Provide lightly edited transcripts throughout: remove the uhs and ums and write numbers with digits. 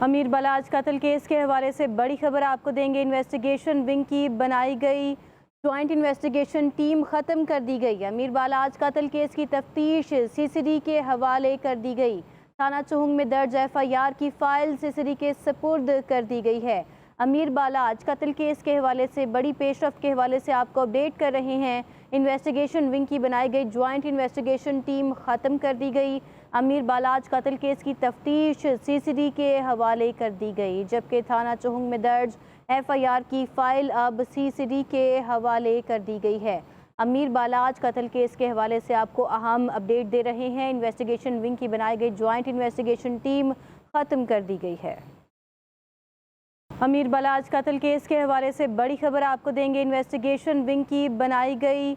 अमीर बलाज कत्ल केस के हवाले से बड़ी खबर आपको देंगे। इन्वेस्टिगेशन विंग की बनाई गई ज्वाइंट इन्वेस्टिगेशन टीम ख़त्म कर दी गई। अमीर बलाज कत्ल केस की तफ्तीश सीसीडी के हवाले कर दी गई। थाना चुहुंग में दर्ज एफआईआर की फाइल सीसीडी के सपुर्द कर दी गई है। अमीर बलाज कत्ल केस के हवाले से बड़ी पेशरफ्त के हवाले से आपको अपडेट कर रहे हैं। इन्वेस्टिगेशन विंग की बनाई गई ज्वाइंट इन्वेस्टिगेशन टीम ख़त्म कर दी गई। अमीर बलाज कत्ल केस की तफ्तीश सीसीडी के हवाले कर दी गई, जबकि थाना चुहुंग में दर्ज एफआईआर की फाइल अब सीसीडी के हवाले कर दी गई है। अमीर बलाज कत्ल केस के हवाले से आपको अहम अपडेट दे रहे हैं। इन्वेस्टिगेशन विंग की बनाई गई ज्वाइंट इन्वेस्टिगेशन टीम ख़त्म कर दी गई है। अमीर बलाज कत्ल केस के हवाले से बड़ी खबर आपको देंगे। इन्वेस्टिगेशन विंग की बनाई गई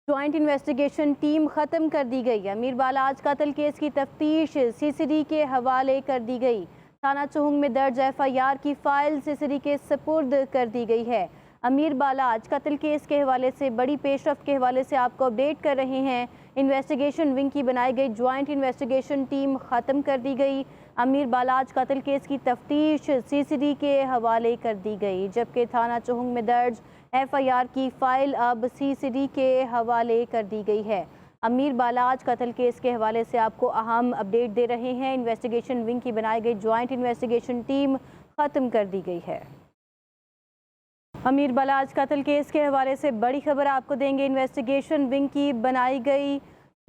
ज्वाइंट इन्वेस्टिगेशन टीम ख़त्म कर दी गई। अमीर बलाज कत्ल केस की तफ्तीश सीसीडी के हवाले कर दी गई। थाना चुहुंग में दर्ज एफआईआर की फाइल सीसीडी के सपुर्द कर दी गई है। अमीर बलाज कत्ल केस के हवाले से बड़ी पेशरफ्त के हवाले से आपको अपडेट कर रहे हैं। इन्वेस्टिगेशन विंग की बनाई गई ज्वाइंट इन्वेस्टिगेशन टीम ख़त्म कर दी गई। अमीर बलाज कत्ल केस की तफ्तीश सीसीडी के हवाले कर दी गई, जबकि थाना चुहुंग में दर्ज एफआईआर की फाइल अब सीसीडी के हवाले कर दी गई है। अमीर बलाज कत्ल केस के हवाले से आपको अहम अपडेट दे रहे हैं। इन्वेस्टिगेशन विंग की बनाई गई ज्वाइंट इन्वेस्टिगेशन टीम ख़त्म कर दी गई है। अमीर बलाज कत्ल केस के हवाले से बड़ी खबर आपको देंगे। इन्वेस्टिगेशन विंग की बनाई गई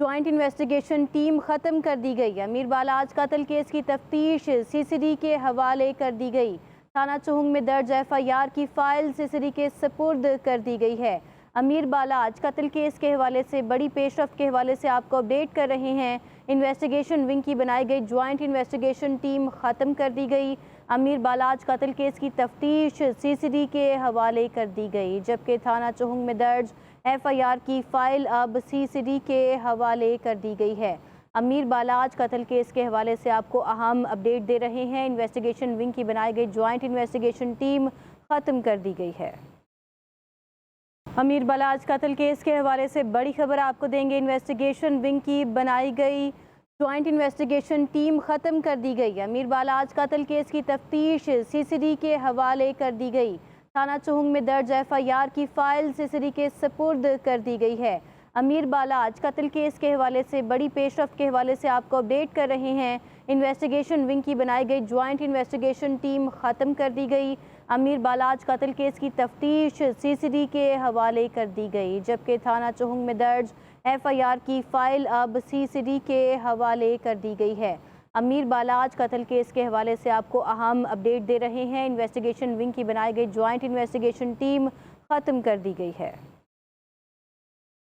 ज्वाइंट इन्वेस्टिगेशन टीम ख़त्म कर दी गई। अमीर बलाज कत्ल केस की तफ्तीश सीसीडी के हवाले कर दी गई। थाना चुहुंग में दर्ज एफआईआर की फाइल सीसीडी के सपुर्द कर दी गई है। अमीर बलाज कत्ल केस के हवाले से बड़ी पेशरफ्त के हवाले से आपको अपडेट कर रहे हैं। इन्वेस्टिगेशन विंग की बनाई गई ज्वाइंट इन्वेस्टिगेशन टीम ख़त्म कर दी गई। अमीर बलाज कत्ल केस की तफ्तीश सीसीडी के हवाले कर दी गई, जबकि थाना चुहुंग में दर्ज एफआईआर की फाइल अब सीसीडी के हवाले कर दी गई है। अमीर बलाज कत्ल केस के हवाले से आपको अहम अपडेट दे रहे हैं। इन्वेस्टिगेशन विंग की बनाई गई ज्वाइंट इन्वेस्टिगेशन टीम ख़त्म कर दी गई है। अमीर बलाज कत्ल केस के हवाले से बड़ी खबर आपको देंगे। इन्वेस्टिगेशन विंग की बनाई गई ज्वाइंट इन्वेस्टिगेशन टीम ख़त्म कर दी गई। अमीर बलाज कत्ल केस की तफ्तीश सीसीडी के हवाले कर दी गई। थाना चुहुंग में दर्ज एफआईआर की फाइल सीसीडी के सपुर्द कर दी गई है। अमीर बलाज कत्ल केस के हवाले से बड़ी पेशरफ्त के हवाले से आपको अपडेट कर रहे हैं। इन्वेस्टिगेशन विंग की बनाई गई ज्वाइंट इन्वेस्टिगेशन टीम ख़त्म कर दी गई। अमीर बलाज कत्ल केस की तफ्तीश सीसीडी के हवाले कर दी गई, जबकि थाना चुहुंग में दर्ज एफआईआर की फाइल अब सीसीडी के हवाले कर दी गई है। अमीर बलाज कत्ल केस के हवाले से आपको अहम अपडेट दे रहे हैं। इन्वेस्टिगेशन विंग की बनाई गई ज्वाइंट इन्वेस्टिगेशन टीम ख़त्म कर दी गई है।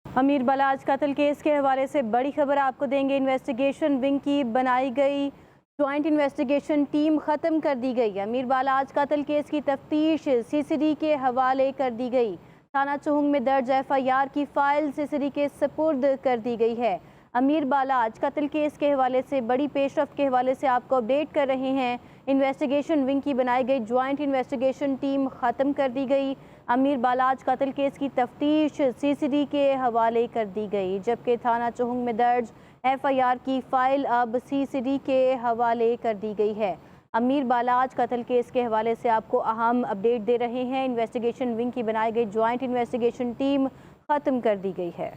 अमीर बलाज कत्ल केस के हवाले से बड़ी खबर आपको देंगे। इन्वेस्टिगेशन विंग की बनाई गई ज्वाइंट इन्वेस्टिगेशन टीम ख़त्म कर दी गई। अमीर बलाज कत्ल केस की तफ्तीश सीसीडी के हवाले कर दी गई। थाना चुहुंग में दर्ज एफआईआर की फाइल सीसीडी के सपुर्द कर दी गई है। अमीर बलाज कत्ल केस के हवाले से बड़ी पेशरफ्त के हवाले से आपको अपडेट कर रहे हैं। इन्वेस्टिगेशन विंग की बनाई गई ज्वाइंट इन्वेस्टिगेशन टीम ख़त्म कर दी गई। अमीर बलाज कत्ल केस की तफ्तीश सीसीडी के हवाले कर दी गई, जबकि थाना चुहुंग में दर्ज एफआईआर की फाइल अब सीसीडी के हवाले कर दी गई है। अमीर बलाज कत्ल केस के हवाले से आपको अहम अपडेट दे रहे हैं। इन्वेस्टिगेशन विंग की बनाई गई ज्वाइंट इन्वेस्टिगेशन टीम ख़त्म कर दी गई है।